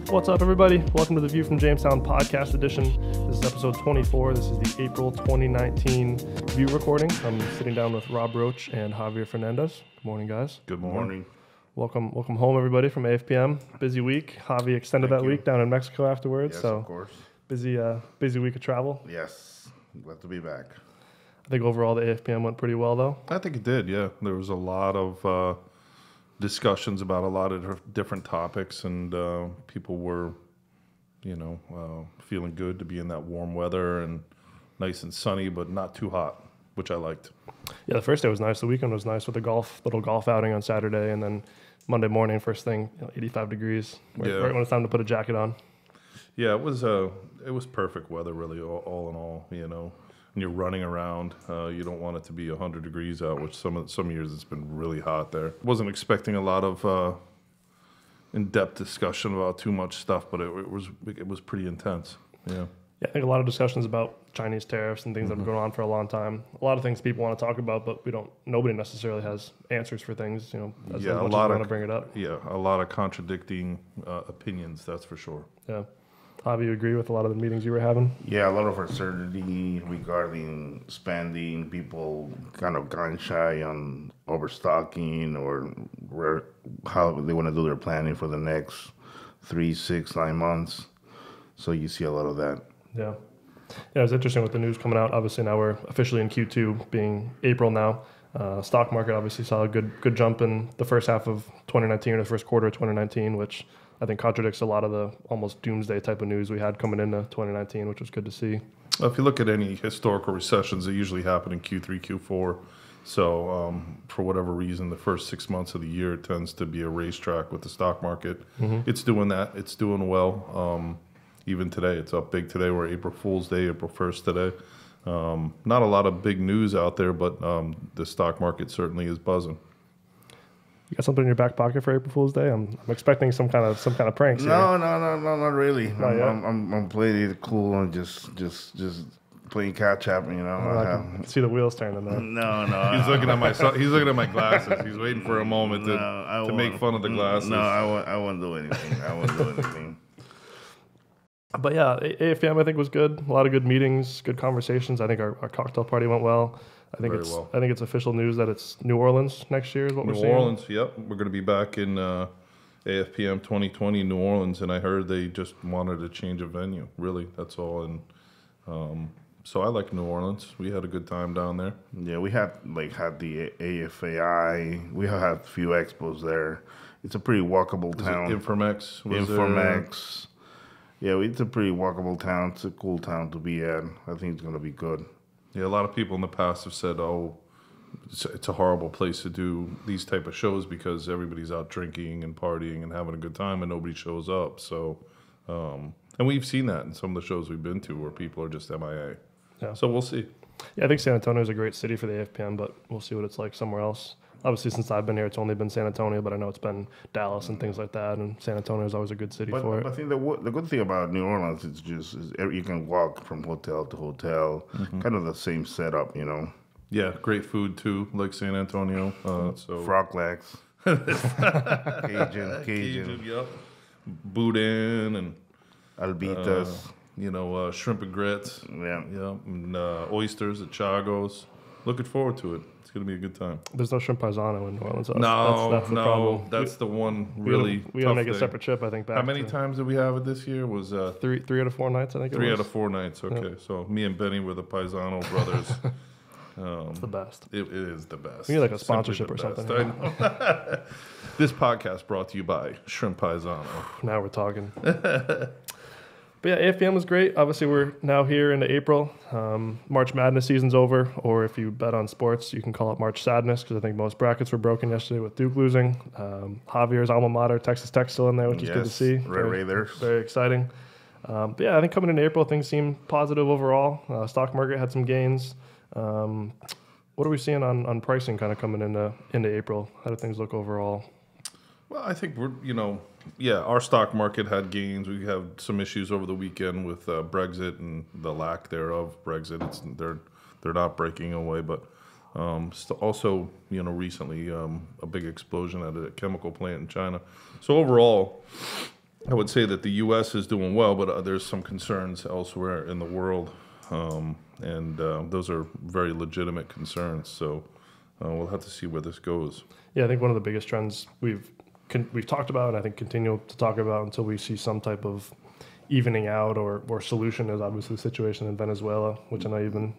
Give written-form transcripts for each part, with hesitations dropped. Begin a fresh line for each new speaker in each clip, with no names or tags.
What's up, everybody? Welcome to the View from Jamestown Podcast Edition. This is episode 24. This is the April 2019 View recording. I'm sitting down with Rob Roach and Javier Fernandez. Good morning, guys.
Good morning.
Welcome home, everybody, from AFPM. Busy week. Javi extended that week down in Mexico afterwards.
Yes,
so
of course.
Busy week of travel.
Yes, glad to be back.
I think overall the AFPM went pretty well, though.
I think it did, yeah. There was a lot of discussions about a lot of different topics, and people were, feeling good to be in that warm weather and nice and sunny, but not too hot, which I liked.
Yeah, the first day was nice. The weekend was nice with the little golf outing on Saturday, and then Monday morning, first thing, 85 degrees. Right when it's time to put a jacket on.
Yeah, it was perfect weather, really, all in all. When you're running around, you don't want it to be 100 degrees out, which some years it's been really hot there. Wasn't expecting a lot of in-depth discussion about too much stuff, but it was pretty intense. Yeah.
Yeah, I think a lot of discussions about Chinese tariffs and things that have been going on for a long time. A lot of things people want to talk about, but nobody necessarily has answers for things, as much as we want to bring it up.
Yeah, a lot of contradicting opinions, that's for sure.
Yeah. Javi, you agree with a lot of the meetings you were having?
Yeah, a lot of uncertainty regarding spending, people kind of gun shy on overstocking or how they want to do their planning for the next 3, 6, 9 months. So you see a lot of that.
Yeah. Yeah, it's interesting with the news coming out. Obviously, now we're officially in Q2, being April now. Stock market obviously saw a good jump in the first half of 2019 or the first quarter of 2019, which I think contradicts a lot of the almost doomsday type of news we had coming into 2019, which was good to see.
Well, if you look at any historical recessions, they usually happen in Q3, Q4. So for whatever reason, the first 6 months of the year tends to be a racetrack with the stock market. Mm-hmm. It's doing that. It's doing well. Even today, it's up big today. We're April Fool's Day, April 1st today. Not a lot of big news out there, but the stock market certainly is buzzing.
You got something in your back pocket for April Fool's Day? I'm expecting some kind of pranks.
No, not really. I'm playing it cool and just playing catch up.
I can see the wheels turning there.
No.
He's looking at my glasses. He's waiting for a moment to make fun of the glasses.
No, I won't do anything.
But yeah, AFPM I think was good. A lot of good meetings, good conversations. I think our cocktail party went well. I think it's official news that it's New Orleans next year is what we're seeing.
New Orleans, yep. We're going to be back in AFPM 2020 New Orleans, and I heard they just wanted to change a venue. Really, that's all. And so I like New Orleans. We had a good time down there.
Yeah, we had the AFAI. We had a few expos there. It's a pretty walkable town.
Informex.
Informex. Yeah, it's a pretty walkable town. It's a cool town to be at. I think it's going to be good.
Yeah, a lot of people in the past have said, it's a horrible place to do these type of shows because everybody's out drinking and partying and having a good time and nobody shows up. So, and we've seen that in some of the shows we've been to where people are just MIA.
Yeah.
So we'll see.
Yeah, I think San Antonio is a great city for the AFPM, but we'll see what it's like somewhere else. Obviously, since I've been here, it's only been San Antonio, but I know it's been Dallas and things like that, and San Antonio is always a good city for it.
But I think the good thing about New Orleans is you can walk from hotel to hotel, kind of the same setup,
Yeah, great food too, like San Antonio. So
frog legs, Cajun,
yep. Boudin and
albitas,
shrimp and grits,
yeah,
and oysters at Chagos. Looking forward to it. It's going to be a good time.
There's no shrimp paisano in New Orleans.
That's
the problem.
That's the one really
we gotta make a separate trip, I think. Back
How many times did we have it this year? Was
three out of 4 nights, I think it was.
3 out of 4 nights, okay. Yeah. So me and Benny were the Paisano brothers.
It's the best.
It is the best.
We need like a sponsorship or something.
I know. This podcast brought to you by Shrimp Paisano.
Now we're talking. But yeah, AFPM was great. Obviously, we're now here into April. March Madness season's over, or if you bet on sports, you can call it March Sadness, because I think most brackets were broken yesterday with Duke losing. Javier's alma mater, Texas Tech, still in there, which is good to see.
Red Raiders.
Very exciting. But yeah, I think coming into April, things seem positive overall. Stock market had some gains. What are we seeing on pricing kind of coming into April? How do things look overall?
Well, I think we're, our stock market had gains. We have some issues over the weekend with Brexit and the lack thereof. Brexit, they're not breaking away, but also, recently a big explosion at a chemical plant in China. So overall, I would say that the U.S. is doing well, but there's some concerns elsewhere in the world, and those are very legitimate concerns. So we'll have to see where this goes.
Yeah, I think one of the biggest trends we've talked about, and I think continue to talk about until we see some type of evening out or solution, is obviously the situation in Venezuela, which I know you've been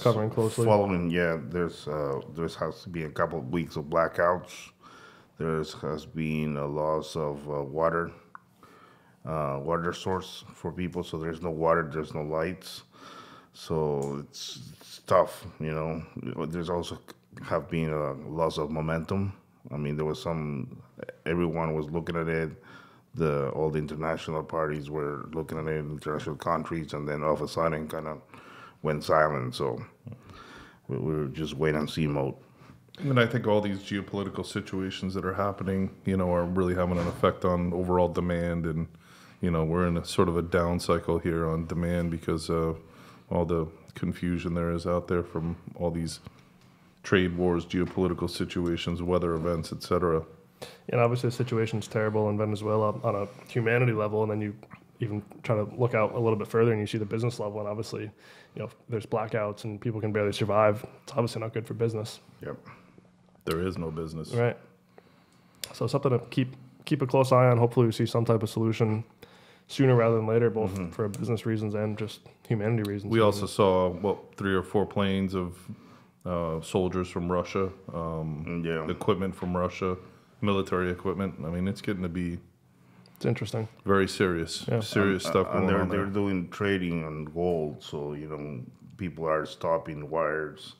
covering closely.
There's has to be a couple of weeks of blackouts. There has been a loss of water source for people, so there's no water, there's no lights, so it's tough. There's also have been a loss of momentum. I mean, there was everyone was looking at it. All the international parties were looking at it, international countries, and then all of a sudden kind of went silent. So we were just wait and see mode.
And I think all these geopolitical situations that are happening, are really having an effect on overall demand. And, we're in a sort of a down cycle here on demand because of all the confusion there is out there from all these trade wars, geopolitical situations, weather events, etc.
And obviously the situation's terrible in Venezuela on a humanity level, and then you even try to look out a little bit further and you see the business level, and obviously, there's blackouts and people can barely survive. It's obviously not good for business.
Yep.
There is no business.
Right. So something to keep a close eye on. Hopefully we see some type of solution sooner rather than later, both for business reasons and just humanity reasons.
We also saw, 3 or 4 planes of soldiers from Russia, equipment from Russia, military equipment. I mean, it's getting to be...
It's interesting.
Very serious. Yeah. Serious stuff going on there.
They're doing trading on gold, so, people are stopping wires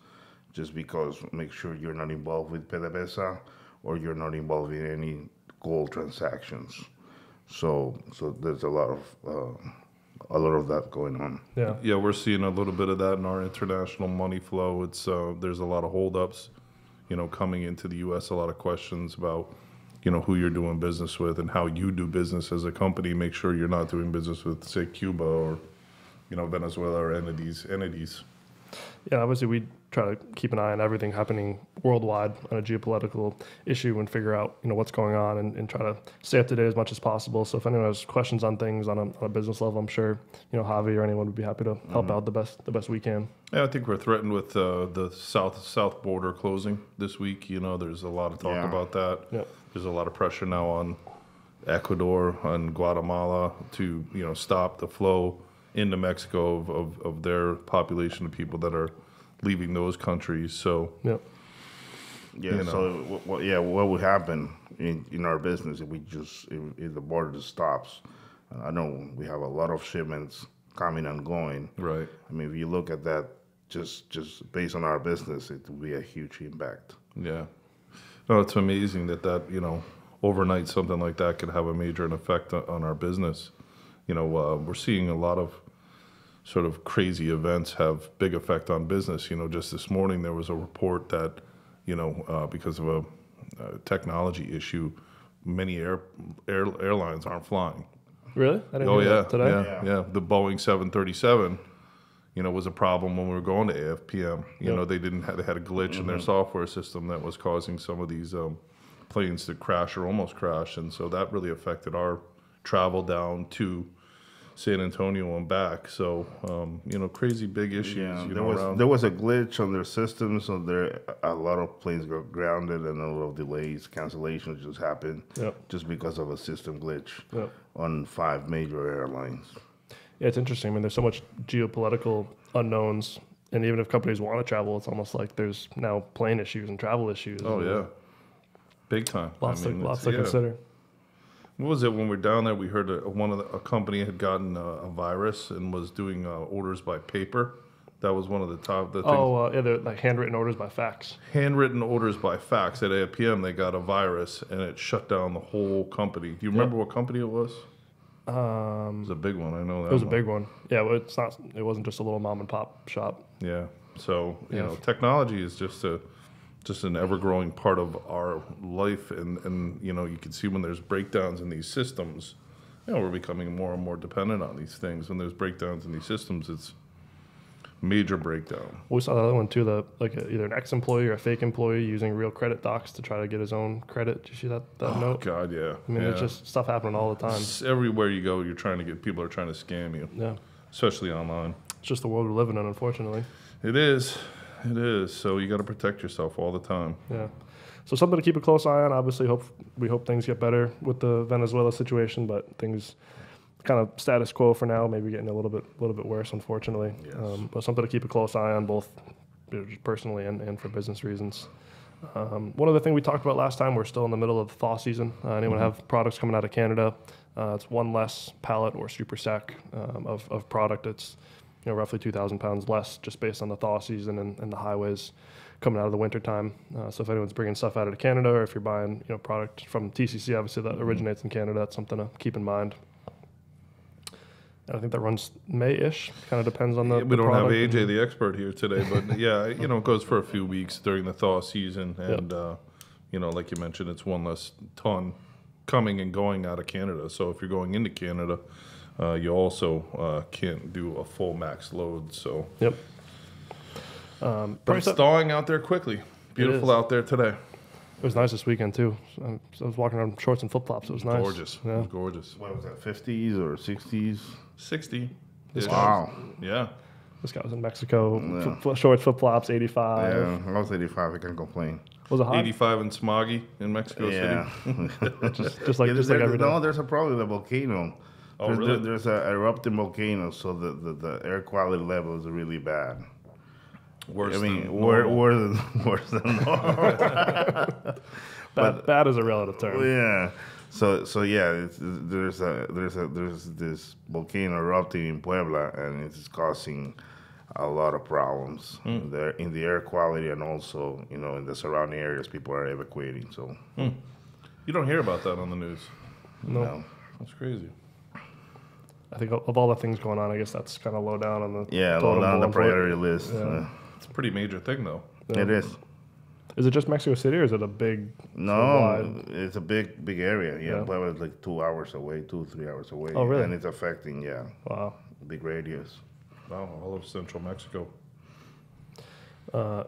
just because make sure you're not involved with PDVSA or you're not involved in any gold transactions. So there's a lot of that going on.
Yeah, we're seeing a little bit of that in our international money flow. It's there's a lot of holdups, coming into the U.S. A lot of questions about, who you're doing business with and how you do business as a company. Make sure you're not doing business with, say, Cuba or, Venezuela or entities.
Yeah, obviously we try to keep an eye on everything happening worldwide on a geopolitical issue and figure out, what's going on and try to stay up to date as much as possible. So if anyone has questions on things on a business level, I'm sure, Javi or anyone would be happy to help out the best we can.
Yeah, I think we're threatened with the south border closing this week. There's a lot of talk about that.
Yep.
There's a lot of pressure now on Ecuador, on Guatemala to, stop the flow into Mexico of their population of people that are leaving those countries. So,
So what would happen in our business if the border just stops? I know we have a lot of shipments coming and going.
Right.
I mean, if you look at that, just based on our business, it will be a huge impact.
Yeah. No, it's amazing that overnight something like that could have a major effect on our business. We're seeing a lot of sort of crazy events have big effect on business. Just this morning there was a report that, because of a technology issue, many airlines aren't flying.
Really? I didn't hear that today.
Yeah. The Boeing 737, was a problem when we were going to AFPM. They had a glitch in their software system that was causing some of these planes to crash or almost crash, and so that really affected our travel down to San Antonio and back. So, crazy big issues.
Yeah, there was a glitch on their system, so a lot of planes got grounded and a lot of delays, cancellations just happened just because of a system glitch on 5 major airlines.
Yeah, it's interesting. I mean, there's so much geopolitical unknowns, and even if companies want to travel, it's almost like there's now plane issues and travel issues.
Oh, yeah. Big time.
Lots to consider.
What was it when we were down there? We heard a company had gotten a virus and was doing orders by paper. That was one of the things.
They're like handwritten orders by fax.
Handwritten orders by fax. At AFPM, they got a virus and it shut down the whole company. Do you remember what company it was? It was a big one. I know that.
It was a big one. Yeah, well, it wasn't just a little mom and pop shop.
Yeah. So technology is just an ever-growing part of our life, and you can see when there's breakdowns in these systems, we're becoming more and more dependent on these things. When there's breakdowns in these systems, it's Major breakdown.
We saw the other one too, either an ex-employee or a fake employee using real credit docs to try to get his own credit. Did you see that note?
Oh, God, yeah.
I mean,
yeah.
it's just stuff happening all the time.
Everywhere you go, people are trying to scam you.
Yeah.
Especially online.
It's just the world we're living in, unfortunately.
It is. It is. So you got to protect yourself all the time.
Yeah. So something to keep a close eye on. Obviously, we hope things get better with the Venezuela situation, but things kind of status quo for now. Maybe getting a little bit worse, unfortunately.
Yes.
But something to keep a close eye on, both just personally and for business reasons. One other thing we talked about last time, we're still in the middle of the thaw season. Anyone have products coming out of Canada? It's one less pallet or super sack of product. It's roughly 2,000 pounds less, just based on the thaw season and the highways coming out of the winter time. So if anyone's bringing stuff out of Canada, or if you're buying product from TCC, obviously that originates in Canada, that's something to keep in mind. And I think that runs May-ish. Kind of depends on the
We don't have
product.
AJ, the expert, here today, but yeah, it goes for a few weeks during the thaw season, and like you mentioned, it's one less ton coming and going out of Canada. So if you're going into Canada, you also can't do a full max load. So
Yep.
but it's thawing out there quickly. Beautiful out there today.
It was nice this weekend too. I was walking around in shorts and flip flops. It was nice.
Gorgeous.
Yeah.
It was gorgeous.
What was that, 50s or 60s?
60.
Wow.
Yeah.
This guy was in Mexico. Shorts, flip flops, 85.
Yeah, I was 85. I can't complain.
Was it hot?
85 and smoggy in Mexico
Yeah.
City.
Just like every day.
No, there's a problem with the volcano.
Oh,
there's,
really?
There's an erupting volcano, so the air quality level is really bad.
Worse
I mean,
than normal.
worse than normal.
Bad is a relative term.
Yeah. So yeah, there's this volcano erupting in Puebla, and it's causing a lot of problems there in the air quality, and also in the surrounding areas. People are evacuating. So
You don't hear about that on the news.
No.
That's crazy.
I think of all the things going on, I guess that's kind of low down on the
Yeah, low
totem
down the
pole.
priority list.
Yeah.
It's a pretty major thing, though.
Yeah.
It is.
Is it just Mexico City, or is it a big?
No,
wide?
it's a big area. Yeah,
Yeah.
Puebla is like 2 hours away, 3 hours away.
Oh, really?
And it's affecting,
Wow.
big radius.
Wow, all of central Mexico.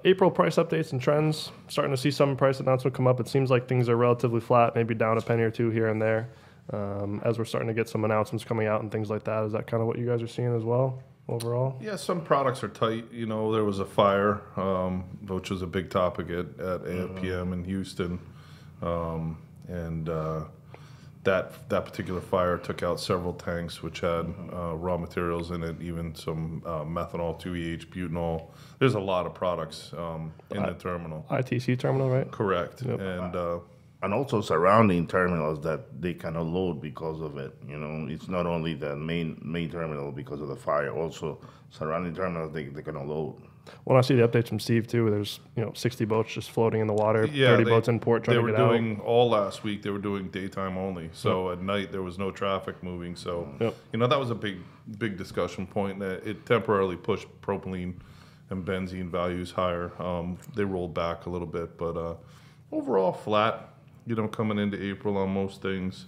April price updates and trends. Starting to see some price announcement come up. It seems like things are relatively flat, maybe down a penny or two here and there. As we're starting to get some announcements coming out and things like that. Is that kind of what you guys are seeing as well, overall?
Yeah, some products are tight. There was a fire, which was a big topic at AFPM in Houston. And that particular fire took out several tanks, which had raw materials in it, even some methanol, 2EH, butanol. There's a lot of products in the terminal.
ITC terminal, right?
Correct.
Yep.
And also surrounding terminals that they cannot load because of it. It's not only the main terminal because of the fire. Also surrounding terminals they cannot load.
When I see the updates from Steve too, there's 60 boats just floating in the water,
Yeah,
30 boats in port trying to get out.
They were doing all last week. They were doing daytime only. So at night there was no traffic moving. So
Yep.
that was a big discussion point. That it temporarily pushed propylene and benzene values higher. They rolled back a little bit, but overall flat. Coming into April on most things.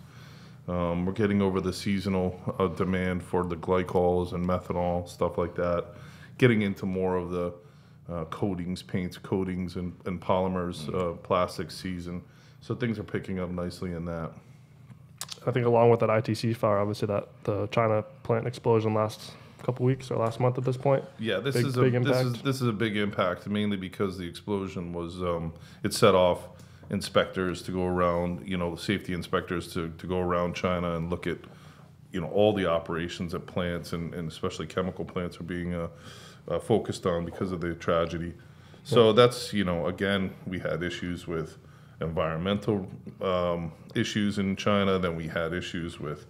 We're getting over the seasonal demand for the glycols and methanol, stuff like that. Getting into more of the coatings, paints, coatings, and polymers, plastics season. So things are picking up nicely in that.
I think along with that ITC fire, obviously the China plant explosion last couple weeks or last month at this point.
Yeah, this
Big
is a big impact, mainly because the explosion was it set off inspectors to go around, safety inspectors to go around China and look at, all the operations at plants and especially chemical plants are being focused on because of the tragedy. So that's, again, we had issues with environmental issues in China. Then we had issues with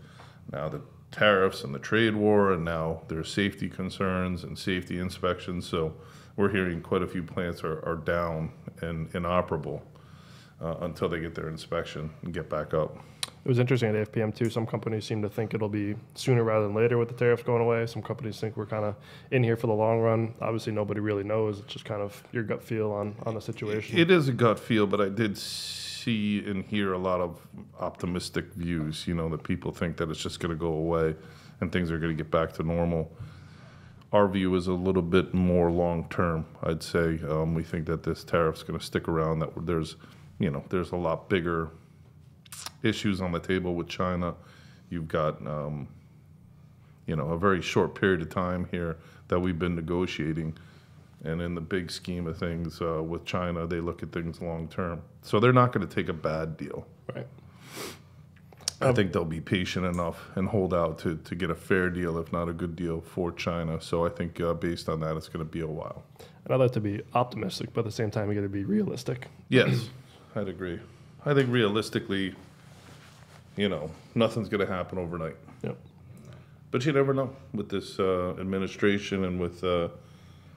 now the tariffs and the trade war, and now there's safety concerns and safety inspections. So we're hearing quite a few plants are down and inoperable until they get their inspection and get back up.
It was interesting at AFPM too. Some companies seem to think it'll be sooner rather than later with the tariffs going away. Some companies think we're kind of in here for the long run. Obviously, nobody really knows. It's just kind of your gut feel on the situation.
It is a gut feel, but I did see and hear a lot of optimistic views, that people think that it's just going to go away and things are going to get back to normal. our view is a little bit more long term. I'd say we think that this tariff's going to stick around. That there's a lot bigger issues on the table with China. You've got a very short period of time here that we've been negotiating. And in the big scheme of things with China, they look at things long term. So they're not going to take a bad deal.
Right.
I think they'll be patient enough and hold out to get a fair deal, if not a good deal, for China. So I think based on that, it's going to be a while.
And I'd like to be optimistic, but at the same time, you got to be realistic.
Yes, I'd agree. I think realistically, nothing's going to happen overnight.
Yep.
But you never know with this administration and with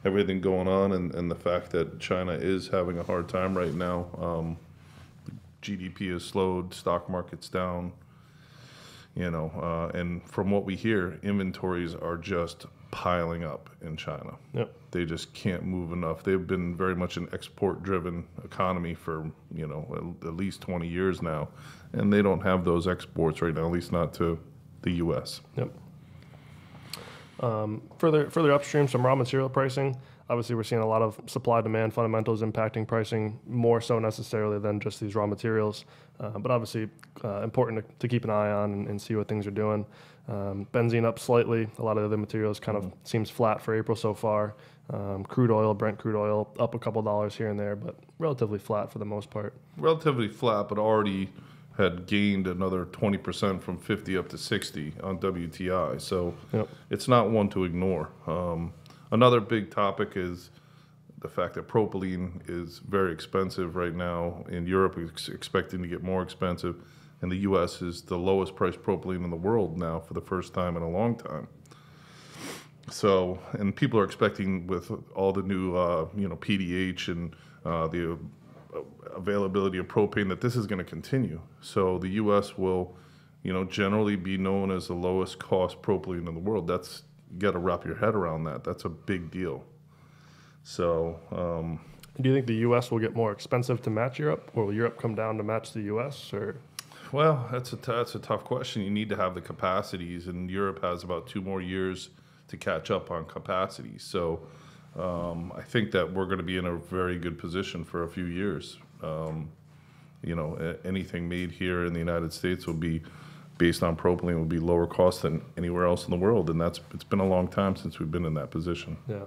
everything going on and the fact that China is having a hard time right now. GDP has slowed, stock market's down, and from what we hear, inventories are just piling up in China.
Yep.
They just can't move enough. They've been very much an export-driven economy for, at least 20 years now, and they don't have those exports right now, at least not to the U.S.
Yep. Further upstream, some raw material pricing. Obviously, we're seeing a lot of supply-demand fundamentals impacting pricing more so necessarily than just these raw materials. But obviously, important to keep an eye on and see what things are doing. Benzene up slightly. A lot of the other materials kind of seems flat for April so far. Crude oil, Brent crude oil, up a couple dollars here and there, but relatively flat for the most part.
Relatively flat, but already had gained another 20% from 50 up to 60 on WTI. So It's not one to ignore. Another big topic is the fact that propylene is very expensive right now. In Europe, it's expecting to get more expensive. And the U.S. is the lowest priced propylene in the world now for the first time in a long time. So, and people are expecting with all the new, PDH and the availability of propane that this is going to continue. So the U.S. will, generally be known as the lowest cost propylene in the world. You got to wrap your head around that. That's a big deal. So,
do you think the U.S. will get more expensive to match Europe, or will Europe come down to match the U.S.? Or
well, that's a tough question. You need to have the capacities, and Europe has about 2 more years to catch up on capacity. So, I think that we're going to be in a very good position for a few years. Anything made here in the United States will be based on propylene, will be lower cost than anywhere else in the world, and it's been a long time since we've been in that position.
Yeah.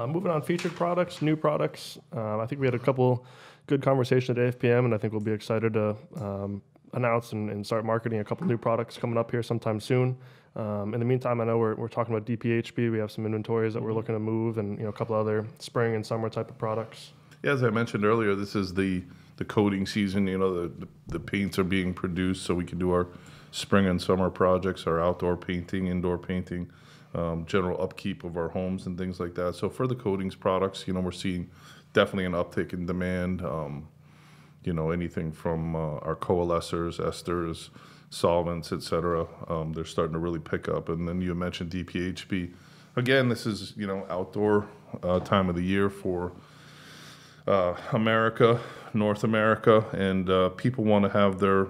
Moving on, featured products, new products. I think we had a couple good conversations at AFPM, and I think we'll be excited to announce and start marketing a couple new products coming up here sometime soon. In the meantime, I know we're talking about DPHP. We have some inventories that we're looking to move, and a couple other spring and summer type of products.
Yeah, as I mentioned earlier, this is the coating season. The paints are being produced, so we can do our spring and summer projects, our outdoor painting, indoor painting, general upkeep of our homes and things like that. So for the coatings products, we're seeing definitely an uptick in demand. Anything from our coalescers, esters, solvents, etc. They're starting to really pick up. And then you mentioned DPHP. Again, this is outdoor time of the year for America, North America, and people want to have their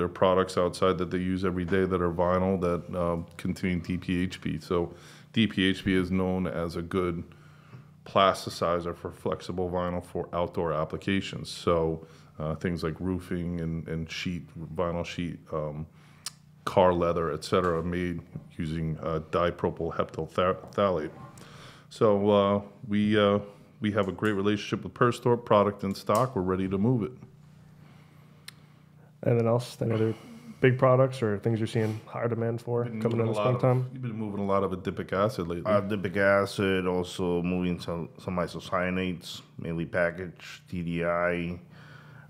products outside that they use every day that are vinyl that contain DPHP. So DPHP is known as a good plasticizer for flexible vinyl for outdoor applications. So things like roofing and sheet, vinyl sheet, car leather, etc., made using dipropyl heptyl phthalate. So we have a great relationship with Perstorp, product in stock. We're ready to move it.
Anything else? Any other big products or things you're seeing higher demand for coming in the springtime?
You've been moving a lot of adipic acid lately.
Adipic acid, also moving some isocyanates, mainly packaged, TDI,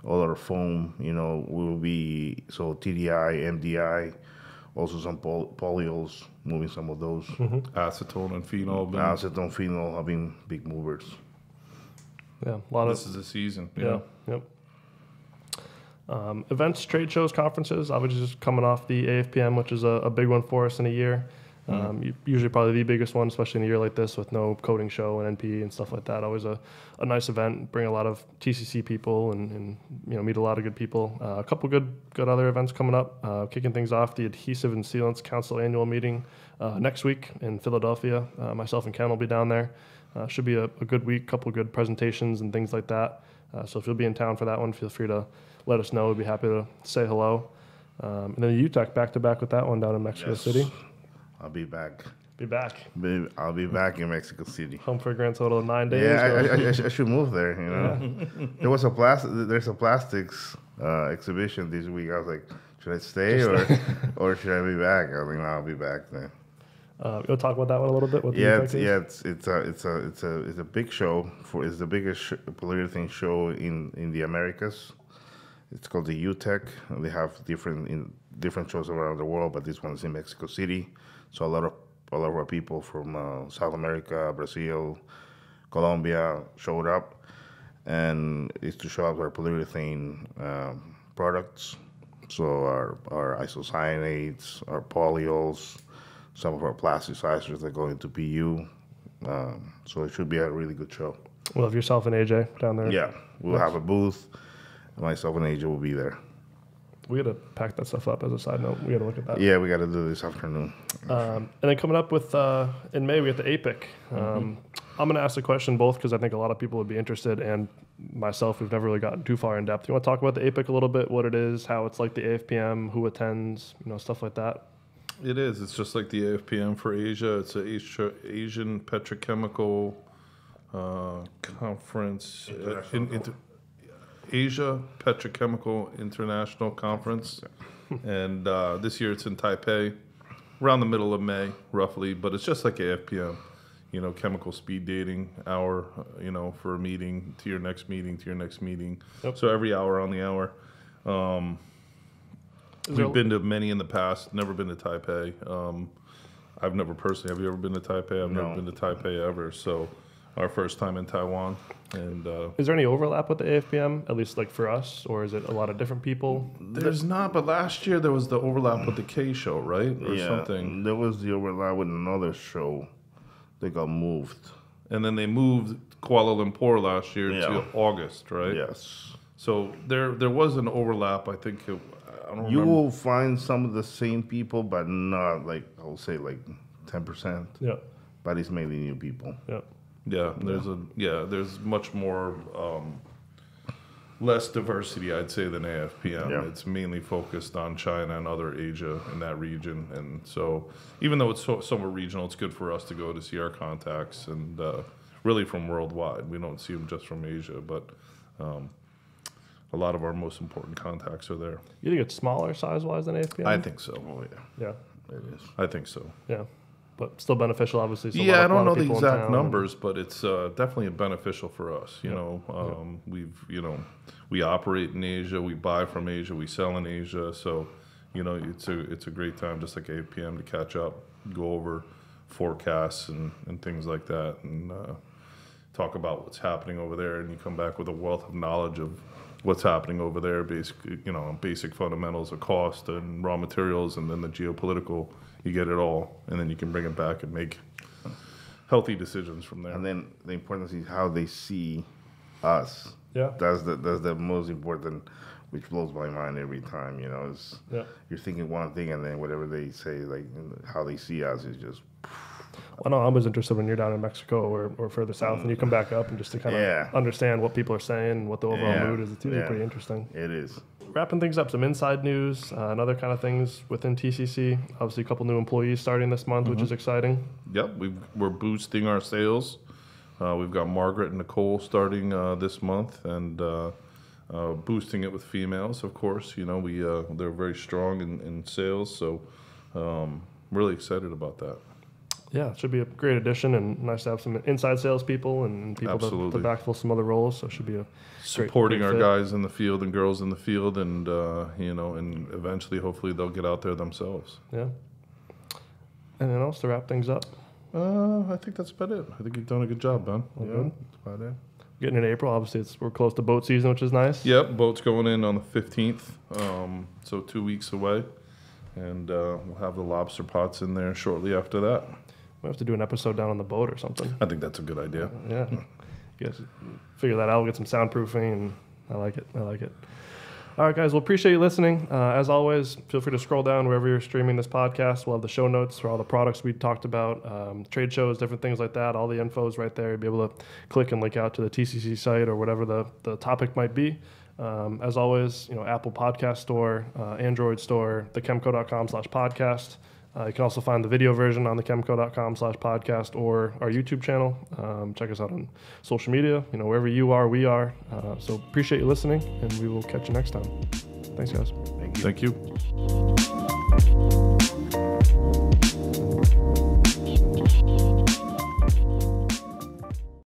all our foam, will be, so TDI, MDI, also some polyols, moving some of those.
Acetone and phenol.
Acetone, phenol have been big movers.
Yeah, a lot
this is the season.
Yeah, yep. Events, trade shows, conferences. Obviously, just coming off the AFPM, which is a big one for us in a year. Usually probably the biggest one, especially in a year like this with no coding show and NP and stuff like that. Always a nice event, bring a lot of TCC people and meet a lot of good people. A couple good other events coming up. Kicking things off, the Adhesive and Sealants Council annual meeting next week in Philadelphia. Myself and Ken will be down there. Should be a good week, couple good presentations and things like that. So if you'll be in town for that one, feel free to let us know. We'd be happy to say hello. And then the UTEC back-to-back with that one down in Mexico City.
I'll be back.
I'll
be back in Mexico City.
Home for a grand total of 9 days.
Yeah, I should move there. There's a plastics exhibition this week. I was like, should I stay or should I be back? I was like, no, I'll be back then.
You'll talk about that one a little bit.
It's a big show. It's the biggest polyurethane show in the Americas. It's called the UTEC. They have different shows around the world, but this one's in Mexico City. So a lot of our people from South America, Brazil, Colombia showed up, and it's to show off our polyurethane products. So our isocyanates, our polyols, some of our plasticizers that go into PU. So it should be a really good show.
We'll have yourself and AJ down there.
Yeah, we'll have a booth. Myself and AJ will be there.
We got to pack that stuff up as a side note. We got to look at that.
Yeah, we got to do this afternoon.
And then coming up with, in May, we have the APIC. I'm going to ask the question both because I think a lot of people would be interested, and myself, we've never really gotten too far in depth. You want to talk about the APIC a little bit, what it is, how it's like the AFPM, who attends, stuff like that?
It is. It's just like the AFPM for Asia. It's an Asian Petrochemical Conference. Asia Petrochemical International Conference. And this year it's in Taipei, around the middle of May, roughly. But it's just like AFPM, chemical speed dating hour, for a meeting to your next meeting to your next meeting. Yep. So every hour on the hour. We've been to many in the past, never been to Taipei. I've never personally. Have you ever been to Taipei? I've never been to Taipei ever. So our first time in Taiwan. And
is there any overlap with the AFPM, at least like for us, or is it a lot of different people?
There's not, but last year there was the overlap with the K show, right? Or something.
There was the overlap with another show. They got moved.
And then they moved Kuala Lumpur last year to August, right?
Yes.
So there was an overlap, I think. I don't remember.
You will find some of the same people, but not I would say 10%.
Yeah.
But it's mainly new people.
Yeah.
Yeah, there's much more less diversity, I'd say, than AFPM. Yeah. It's mainly focused on China and other Asia in that region, and so even though it's somewhat regional, it's good for us to go to see our contacts and really from worldwide. We don't see them just from Asia, but a lot of our most important contacts are there.
You think it's smaller size-wise than AFPM?
I think so.
Oh
yeah,
it is.
I think so.
Yeah. But still beneficial, obviously. So
I don't know the exact numbers, but it's definitely beneficial for us. We operate in Asia, we buy from Asia, we sell in Asia. So, it's a great time, just like APM, to catch up, go over forecasts and things like that, and talk about what's happening over there. And you come back with a wealth of knowledge of what's happening over there, basically, basic fundamentals of cost and raw materials, and then the geopolitical. You get it all, and then you can bring it back and make healthy decisions from there.
And then the importance is how they see us.
Yeah,
that's the most important, which blows my mind every time. You're thinking one thing, and then whatever they say, how they see us is just.
I know I was interested when you're down in Mexico or further south, and you come back up and just to kind of understand what people are saying and what the overall mood is. It's usually pretty interesting.
It is.
Wrapping things up, some inside news and other kind of things within TCC. Obviously, a couple new employees starting this month, which is exciting.
Yep, we're boosting our sales. We've got Margaret and Nicole starting this month, and boosting it with females, of course. They're very strong in sales, so really excited about that.
Yeah, it should be a great addition, and nice to have some inside salespeople and people to backfill some other roles. So it should be a
supporting our guys in the field and girls in the field, and and eventually, hopefully, they'll get out there themselves.
Yeah. Anything else to wrap things up?
I think that's about it. I think you've done a good job, Ben.
Good.
That's about it.
Getting in April, obviously, we're close to boat season, which is nice.
Yep, boat's going in on the 15th, so 2 weeks away. and we'll have the lobster pots in there shortly after that.
We have to do an episode down on the boat or something.
I think that's a good idea.
Yeah. You guys figure that out. We'll get some soundproofing, and I like it. All right, guys. Well, appreciate you listening. As always, feel free to scroll down wherever you're streaming this podcast. We'll have the show notes for all the products we talked about, trade shows, different things like that. All the info is right there. You'll be able to click and link out to the TCC site or whatever the topic might be. As always, Apple Podcast Store, Android Store, thechemco.com/podcast. You can also find the video version on thechemco.com/podcast or our YouTube channel. Check us out on social media. Wherever you are, we are. So appreciate you listening, and we will catch you next time. Thanks, guys.
Thank you.
Thank you.